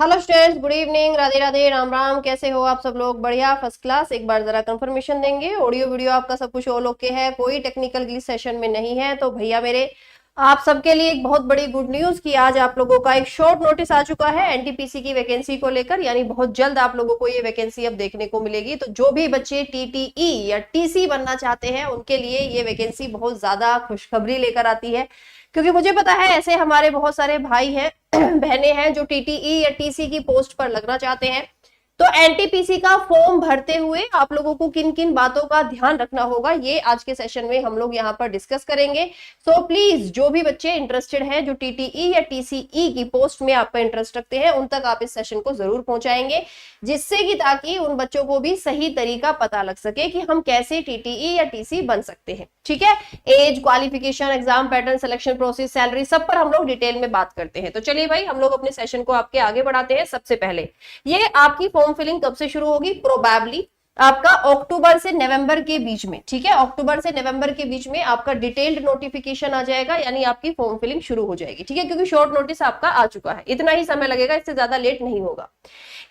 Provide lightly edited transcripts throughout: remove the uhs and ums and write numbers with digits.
Hello students, good evening, Radhe Radhe, Ram Ram. कैसे हो आप सब लोग? बढ़िया, फर्स्ट क्लास। एक बार जरा कंफर्मेशन देंगे, ऑडियो वीडियो आपका सब कुछ ऑल ओके है, कोई टेक्निकल ग्लिच सेशन में नहीं है? तो भैया मेरे आप सबके लिए एक बहुत बड़ी गुड न्यूज कि आज आप लोगों का एक शॉर्ट नोटिस आ चुका है एनटीपीसी की वैकेंसी को लेकर। यानी बहुत जल्द आप लोगों को ये वैकेंसी अब देखने को मिलेगी। तो जो भी बच्चे टीटीई या टीसी बनना चाहते हैं उनके लिए ये वैकेंसी बहुत ज्यादा खुशखबरी लेकर आती है, क्योंकि मुझे पता है ऐसे हमारे बहुत सारे भाई हैं बहनें हैं जो टीटीई या टीसी की पोस्ट पर लगना चाहते हैं। तो एनटीपीसी का फॉर्म भरते हुए आप लोगों को किन किन बातों का ध्यान रखना होगा, ये आज के सेशन में हम लोग यहाँ पर डिस्कस करेंगे। सो प्लीज जो भी बच्चे इंटरेस्टेड हैं, जो टीटीई या टीसीई की पोस्ट में आपका इंटरेस्ट रखते हैं, उन तक आप इस सेशन को जरूर पहुंचाएंगे, जिससे कि ताकि उन बच्चों को भी सही तरीका पता लग सके कि हम कैसे टीटीई या टीसी बन सकते हैं। ठीक है, age, qualification, exam pattern, selection process, salary, सब पर हम लोग डिटेल में बात करते हैं। तो चलिए भाई, हम लोग अपने सेशन को आपके आगे बढ़ाते हैं। सबसे पहले ये आपकी फॉर्म फिलिंग कब से शुरू होगी? प्रोबेबली आपका अक्टूबर से नवंबर के बीच में। ठीक है, अक्टूबर से नवंबर के बीच में आपका डिटेल्ड नोटिफिकेशन आ जाएगा, यानी आपकी फॉर्म फिलिंग शुरू हो जाएगी। ठीक है, क्योंकि शॉर्ट नोटिस आपका आ चुका है, इतना ही समय लगेगा, इससे ज्यादा लेट नहीं होगा।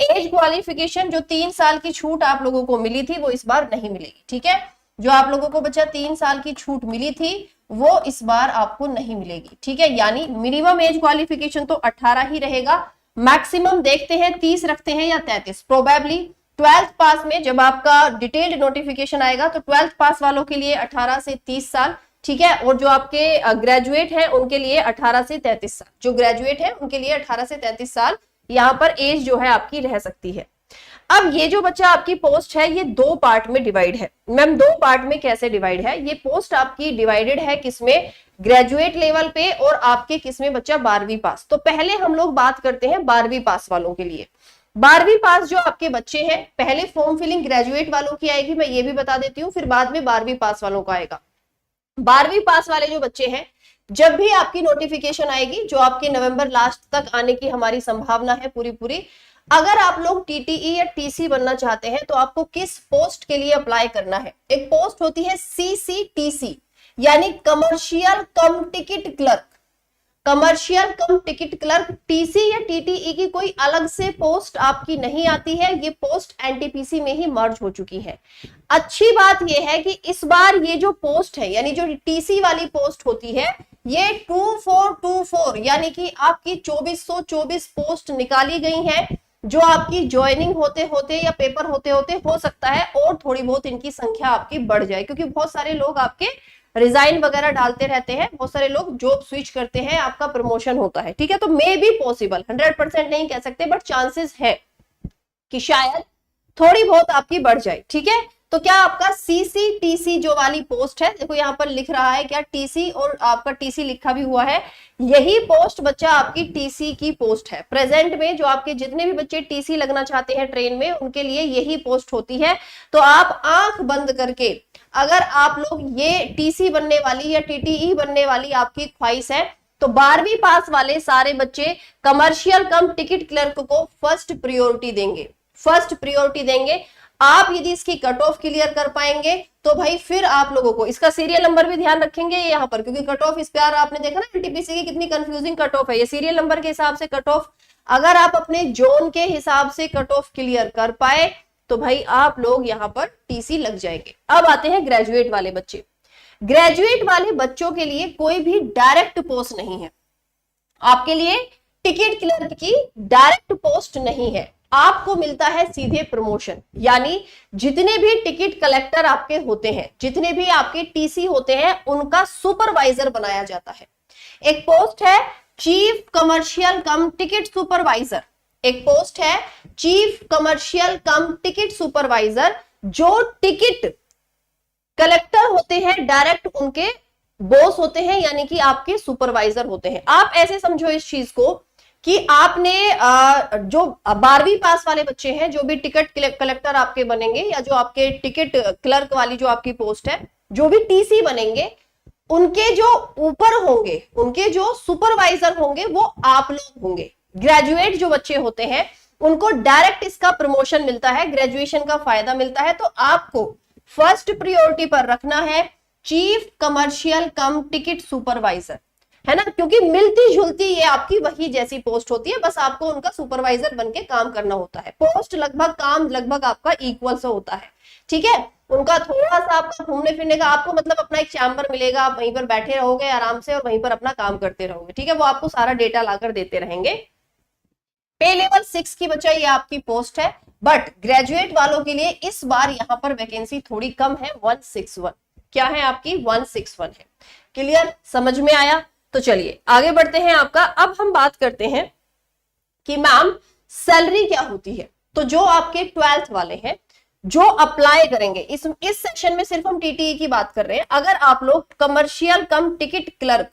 एज क्वालिफिकेशन, जो 3 साल की छूट आप लोगों को मिली थी वो इस बार नहीं मिलेगी। ठीक है, जो आप लोगों को बच्चा 3 साल की छूट मिली थी वो इस बार आपको नहीं मिलेगी। ठीक है, यानी मिनिमम एज क्वालिफिकेशन तो 18 ही रहेगा, मैक्सिमम देखते हैं 30 रखते हैं या 33। प्रोबेबली 12th पास में जब आपका डिटेल्ड नोटिफिकेशन आएगा तो 12th पास वालों के लिए 18 से 30 साल। ठीक है, और जो आपके ग्रेजुएट हैं उनके लिए 18 से 33 साल। जो ग्रेजुएट हैं उनके लिए 18 से 33 साल यहाँ पर एज जो है आपकी रह सकती है। अब ये जो बच्चा आपकी पोस्ट है ये 2 पार्ट में डिवाइड है। मैम 2 पार्ट में कैसे डिवाइड है? ये पोस्ट आपकी डिवाइडेड है किसमें? ग्रेजुएट लेवल पे और आपके किसमें बच्चा? 12वीं पास। तो पहले हम लोग बात करते हैं 12वीं पास वालों के लिए। 12वीं पास जो आपके बच्चे हैं, पहले फॉर्म फिलिंग ग्रेजुएट वालों की आएगी, मैं ये भी बता देती हूँ, फिर बाद में 12वीं पास वालों का आएगा। 12वीं पास वाले जो बच्चे हैं, जब भी आपकी नोटिफिकेशन आएगी, जो आपके नवंबर लास्ट तक आने की हमारी संभावना है पूरी पूरी, अगर आप लोग टीटीई या टीसी बनना चाहते हैं तो आपको किस पोस्ट के लिए अप्लाई करना है? एक पोस्ट होती है सीसीटीसी, यानी कमर्शियल कम टिकट क्लर्क। कमर्शियल कम टिकट क्लर्क, टीसी या टीटीई की कोई अलग से पोस्ट आपकी नहीं आती है, ये पोस्ट एनटीपीसी में ही मर्ज हो चुकी है। अच्छी बात यह है कि इस बार ये जो पोस्ट है, यानी जो टीसी वाली पोस्ट होती है, ये 2424 यानी कि आपकी 2424 पोस्ट निकाली गई है, जो आपकी ज्वाइनिंग होते होते या पेपर होते होते हो सकता है और थोड़ी बहुत इनकी संख्या आपकी बढ़ जाए, क्योंकि बहुत सारे लोग आपके रिजाइन वगैरह डालते रहते हैं, बहुत सारे लोग जॉब स्विच करते हैं, आपका प्रमोशन होता है। ठीक है, तो मे बी पॉसिबल, 100% नहीं कह सकते, बट चांसेस है कि शायद थोड़ी बहुत आपकी बढ़ जाए। ठीक है, तो क्या आपका सीसीटीसी जो वाली पोस्ट है, देखो यहाँ पर लिख रहा है क्या टीसी, और आपका टीसी लिखा भी हुआ है, यही पोस्ट बच्चा आपकी टीसी की पोस्ट है। प्रेजेंट में जो आपके जितने भी बच्चे टीसी लगना चाहते हैं ट्रेन में, उनके लिए यही पोस्ट होती है। तो आप आंख बंद करके, अगर आप लोग ये टीसी बनने वाली या टीटीई बनने वाली आपकी ख्वाहिश है, तो 12वीं पास वाले सारे बच्चे कमर्शियल कम टिकट क्लर्क को फर्स्ट प्रायोरिटी देंगे। फर्स्ट प्रायोरिटी देंगे। आप यदि इसकी कट ऑफ क्लियर कर पाएंगे तो भाई फिर आप लोगों को इसका सीरियल नंबर भी ध्यान रखेंगे यहाँ पर, क्योंकि कट ऑफ इस पर आपने देखा ना एनटीपीसी की कितनी कंफ्यूजिंग कट ऑफ है। ये सीरियल नंबर के हिसाब से कट ऑफ, अगर आप अपने जोन के हिसाब से कट ऑफ क्लियर कर पाए तो भाई आप लोग यहाँ पर टीसी लग जाएंगे। अब आते हैं ग्रेजुएट वाले बच्चे। ग्रेजुएट वाले बच्चों के लिए कोई भी डायरेक्ट पोस्ट नहीं है, आपके लिए टिकट क्लर्क की डायरेक्ट पोस्ट नहीं है, आपको मिलता है सीधे प्रमोशन। यानी जितने भी टिकट कलेक्टर आपके होते हैं, जितने भी आपके टीसी होते हैं, उनका सुपरवाइजर बनाया जाता है। एक पोस्ट है चीफ कमर्शियल कम टिकट सुपरवाइजर, एक पोस्ट है चीफ कमर्शियल कम टिकट सुपरवाइजर। जो टिकट कलेक्टर होते हैं डायरेक्ट उनके बॉस होते हैं, यानी कि आपके सुपरवाइजर होते हैं। आप ऐसे समझो इस चीज को कि आपने जो 12वीं पास वाले बच्चे हैं, जो भी टिकट कलेक्टर आपके बनेंगे, या जो आपके टिकट क्लर्क वाली जो आपकी पोस्ट है, जो भी टीसी बनेंगे, उनके जो ऊपर होंगे, उनके जो सुपरवाइजर होंगे, वो आप लोग होंगे। ग्रेजुएट जो बच्चे होते हैं उनको डायरेक्ट इसका प्रमोशन मिलता है, ग्रेजुएशन का फायदा मिलता है। तो आपको फर्स्ट प्रायोरिटी पर रखना है चीफ कमर्शियल कम टिकट सुपरवाइजर। है ना, क्योंकि मिलती जुलती ये आपकी वही जैसी पोस्ट होती है, बस आपको उनका सुपरवाइजर बनके काम करना होता है। पोस्ट लगभग काम लगभग आपका इक्वल से होता है, ठीक है। उनका थोड़ा सा आपका घूमने फिरने का, आपको मतलब अपना एक चैम्बर मिलेगा, आप वहीं पर बैठे रहोगे आराम से और वहीं पर अपना काम करते रहोगे, ठीक है। वो आपको सारा डेटा लाकर देते रहेंगे। पे लेवल 6 की बच्चा ये आपकी पोस्ट है, बट ग्रेजुएट वालों के लिए इस बार यहां पर वैकेंसी थोड़ी कम है, 161। क्या है आपकी? 161 है। क्लियर, समझ में आया? तो चलिए आगे बढ़ते हैं। आपका अब हम बात करते हैं कि मैम सैलरी क्या होती है। तो जो आपके 12th वाले हैं जो अप्लाई करेंगे, इस सेशन में सिर्फ हम टीटीई की बात कर रहे हैं। अगर आप लोग कमर्शियल कम टिकट क्लर्क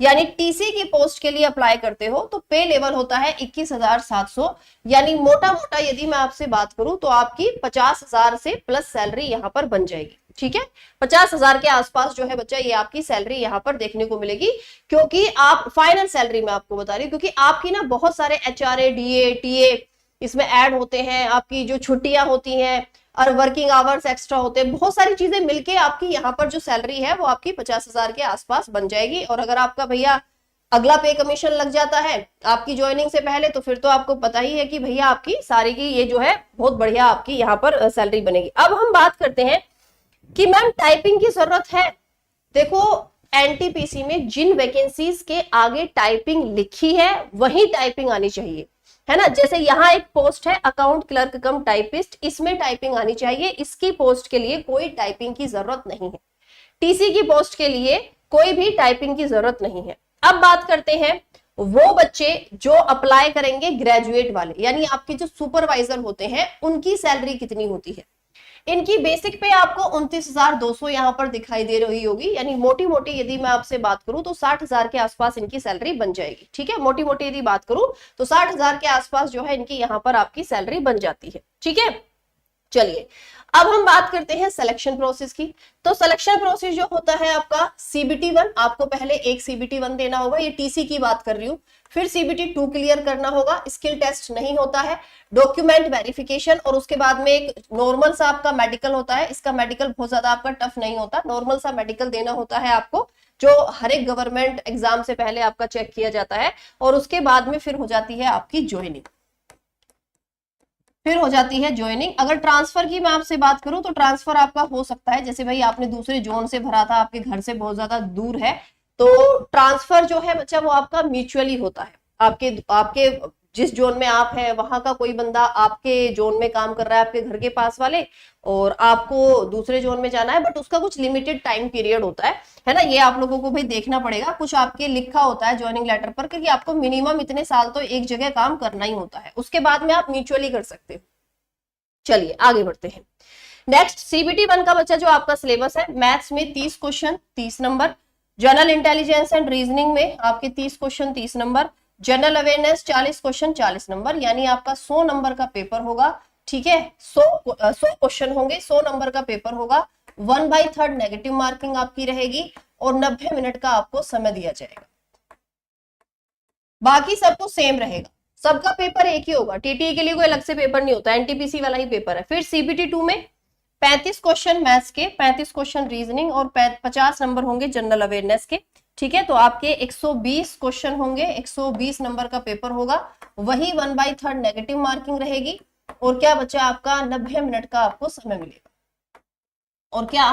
यानी टीसी की पोस्ट के लिए अप्लाई करते हो तो पे लेवल होता है 21,700, यानी मोटा मोटा यदि मैं आपसे बात करूं तो आपकी 50,000 से प्लस सैलरी यहां पर बन जाएगी, ठीक है। 50,000 के आसपास जो है बच्चा ये आपकी सैलरी यहां पर देखने को मिलेगी, क्योंकि आप फाइनल सैलरी में आपको बता रही हूँ, क्योंकि आपकी ना बहुत सारे एचआरए डीए टीए इसमें ऐड होते हैं, आपकी जो छुट्टियां होती हैं और वर्किंग आवर्स एक्स्ट्रा होते हैं, बहुत सारी चीजें मिलके आपकी यहाँ पर जो सैलरी है वो आपकी 50,000 के आसपास बन जाएगी। और अगर आपका भैया अगला पे कमीशन लग जाता है आपकी ज्वाइनिंग से पहले, तो फिर तो आपको पता ही है कि भैया आपकी सारी की ये जो है बहुत बढ़िया आपकी यहाँ पर सैलरी बनेगी। अब हम बात करते हैं कि मैम टाइपिंग की जरूरत है। देखो एनटीपीसी में जिन वैकेंसीज के आगे टाइपिंग लिखी है वही टाइपिंग आनी चाहिए, है ना। जैसे यहाँ एक पोस्ट है अकाउंट क्लर्क कम टाइपिस्ट, इसमें टाइपिंग आनी चाहिए, इसकी पोस्ट के लिए कोई टाइपिंग की जरूरत नहीं है। टीसी की पोस्ट के लिए कोई भी टाइपिंग की जरूरत नहीं है। अब बात करते हैं वो बच्चे जो अप्लाई करेंगे ग्रेजुएट वाले, यानी आपके जो सुपरवाइजर होते हैं उनकी सैलरी कितनी होती है। इनकी बेसिक पे आपको 29,200 यहाँ पर दिखाई दे रही होगी, यानी मोटी मोटी यदि मैं आपसे बात करूं तो 60,000 के आसपास इनकी सैलरी बन जाएगी, ठीक है। मोटी मोटी यदि बात करूं तो 60,000 के आसपास जो है इनकी यहाँ पर आपकी सैलरी बन जाती है, ठीक है। चलिए अब हम बात करते हैं सिलेक्शन प्रोसेस की। तो सिलेक्शन प्रोसेस जो होता है आपका सीबीटी 1, आपको पहले एक सीबीटी 1 देना होगा, ये टीसी की बात कर रही हूँ। फिर सीबीटी 2 क्लियर करना होगा, स्किल टेस्ट नहीं होता है, डॉक्यूमेंट वेरिफिकेशन, और उसके बाद में एक नॉर्मल सा आपका मेडिकल होता है। इसका मेडिकल बहुत ज्यादा आपका टफ नहीं होता, नॉर्मल सा मेडिकल देना होता है आपको, जो हर एक गवर्नमेंट एग्जाम से पहले आपका चेक किया जाता है। और उसके बाद में फिर हो जाती है आपकी ज्वाइनिंग, फिर हो जाती है ज्वाइनिंग। अगर ट्रांसफर की मैं आपसे बात करूं तो ट्रांसफर आपका हो सकता है, जैसे भाई आपने दूसरे जोन से भरा था, आपके घर से बहुत ज्यादा दूर है, तो ट्रांसफर जो है बच्चा वो आपका म्यूचुअली होता है। आपके आपके जिस जोन में आप है वहां का कोई बंदा आपके जोन में काम कर रहा है, आपके घर के पास वाले, और आपको दूसरे जोन में जाना है, बट उसका कुछ लिमिटेड टाइम पीरियड होता है ना। ये आप लोगों को भाई देखना पड़ेगा, कुछ आपके लिखा होता है ज्वाइनिंग लेटर पर, क्योंकि आपको मिनिमम इतने साल तो एक जगह काम करना ही होता है, उसके बाद में आप म्यूचुअली कर सकते हो। चलिए आगे बढ़ते हैं। नेक्स्ट सीबीटी 1 का बच्चा जो आपका सिलेबस है, मैथ्स में 30 question 30 number, general intelligence and reasoning में आपके 30 question 30 number, general awareness 40 question 40 number, यानी आपका 100 नंबर का पेपर होगा, ठीक है। 100 क्वेश्चन होंगे, 100 नंबर का पेपर होगा। 1/3 नेगेटिव मार्किंग आपकी रहेगी और 90 मिनट का आपको समय दिया जाएगा। बाकी सब तो सेम रहेगा, सबका पेपर एक ही होगा, टीटीई के लिए कोई अलग से पेपर नहीं होता, एनटीपीसी वाला ही पेपर है। फिर सीबीटी 2 में 35 क्वेश्चन मैथ्स के, 35 क्वेश्चन रीजनिंग और 50 नंबर होंगे जनरल अवेयरनेस के, ठीक है। तो आपके 120 क्वेश्चन होंगे, 120 नंबर का पेपर होगा, वही 1/3 नेगेटिव मार्किंग रहेगी। और क्या बच्चा आपका 90 मिनट का आपको समय मिलेगा, और क्या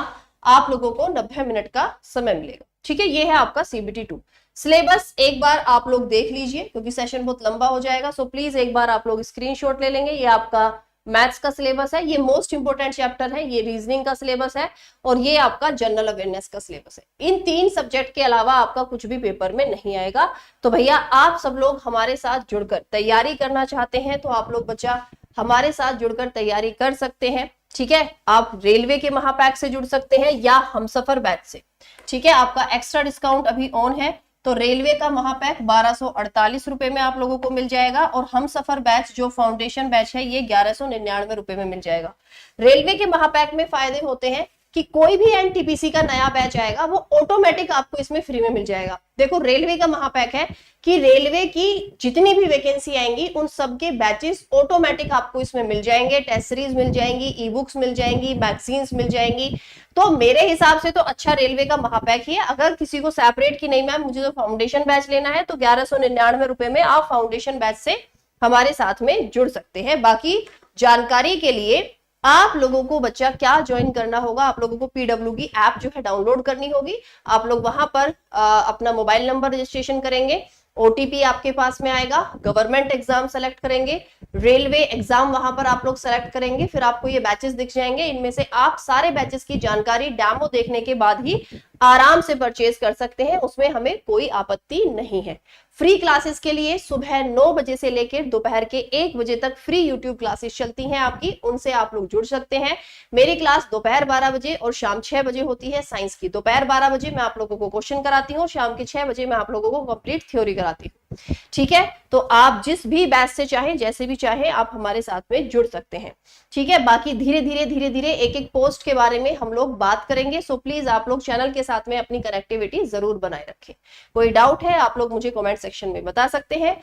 आप लोगों को 90 मिनट का समय मिलेगा, ठीक है। ये है आपका सीबीटी 2 सिलेबस। एक बार आप लोग देख लीजिए क्योंकि सेशन बहुत लंबा हो जाएगा, सो प्लीज एक बार आप लोग स्क्रीनशॉट ले लेंगे। ये आपका मैथ्स का सिलेबस है, ये मोस्ट इंपोर्टेंट चैप्टर है, ये रीजनिंग का सिलेबस है, और ये आपका जनरल अवेयरनेस का सिलेबस है। इन 3 सब्जेक्ट के अलावा आपका कुछ भी पेपर में नहीं आएगा। तो भैया आप सब लोग हमारे साथ जुड़कर तैयारी करना चाहते हैं तो आप लोग बच्चा हमारे साथ जुड़कर तैयारी कर सकते हैं, ठीक है। आप रेलवे के महापैक से जुड़ सकते हैं या हमसफर बैच से, ठीक है। आपका एक्स्ट्रा डिस्काउंट अभी ऑन है, तो रेलवे का महापैक 1248 रुपए में आप लोगों को मिल जाएगा, और हम सफर बैच जो फाउंडेशन बैच है ये 1199 रुपए में मिल जाएगा। रेलवे के महापैक में फायदे होते हैं कि कोई भी एनटीपीसी का नया बैच आएगा वो ऑटोमेटिक आपको इसमें फ्री में मिल जाएगा। देखो रेलवे का महापैक है कि रेलवे की जितनी भी वैकेंसी आएंगी उन सबके बैचेस ऑटोमेटिक आपको इसमें मिल जाएंगे, टेस्ट सीरीज मिल जाएंगी, ई बुक्स मिल जाएंगी, मैगजीन्स मिल जाएंगी। तो मेरे हिसाब से तो अच्छा रेलवे का महापैक ही है। अगर किसी को सेपरेट की नहीं मैम मुझे तो फाउंडेशन बैच लेना है, तो 1199 रुपए में आप फाउंडेशन बैच से हमारे साथ में जुड़ सकते हैं। बाकी जानकारी के लिए आप लोगों को बच्चा क्या ज्वाइन करना होगा, आप लोगों को पीडब्ल्यू की ऐप जो है डाउनलोड करनी होगी। आप लोग वहां पर अपना मोबाइल नंबर रजिस्ट्रेशन करेंगे, ओटीपी आपके पास में आएगा, गवर्नमेंट एग्जाम सेलेक्ट करेंगे, रेलवे एग्जाम वहां पर आप लोग सेलेक्ट करेंगे, फिर आपको ये बैचेस दिख जाएंगे। इनमें से आप सारे बैचेस की जानकारी डेमो देखने के बाद ही आराम से परचेज कर सकते हैं, उसमें हमें कोई आपत्ति नहीं है। फ्री क्लासेस के लिए सुबह 9 बजे से लेकर दोपहर के 1 बजे तक फ्री यूट्यूब क्लासेस चलती हैं आपकी, उनसे आप लोग जुड़ सकते हैं। मेरी क्लास दोपहर 12 बजे और शाम 6 बजे होती है साइंस की। दोपहर 12 बजे मैं आप लोगों को क्वेश्चन कराती हूँ, शाम के 6 बजे मैं आप लोगों को कंप्लीट थ्योरी कराती हूँ। ठीक है, तो आप जिस भी बैच से चाहे जैसे भी चाहे आप हमारे साथ में जुड़ सकते हैं। ठीक है, बाकी धीरे धीरे एक एक पोस्ट के बारे में हम लोग बात करेंगे, सो प्लीज आप लोग चैनल के साथ में अपनी कनेक्टिविटी जरूर बनाए रखें। कोई डाउट है आप लोग मुझे कमेंट सेक्शन में बता सकते हैं।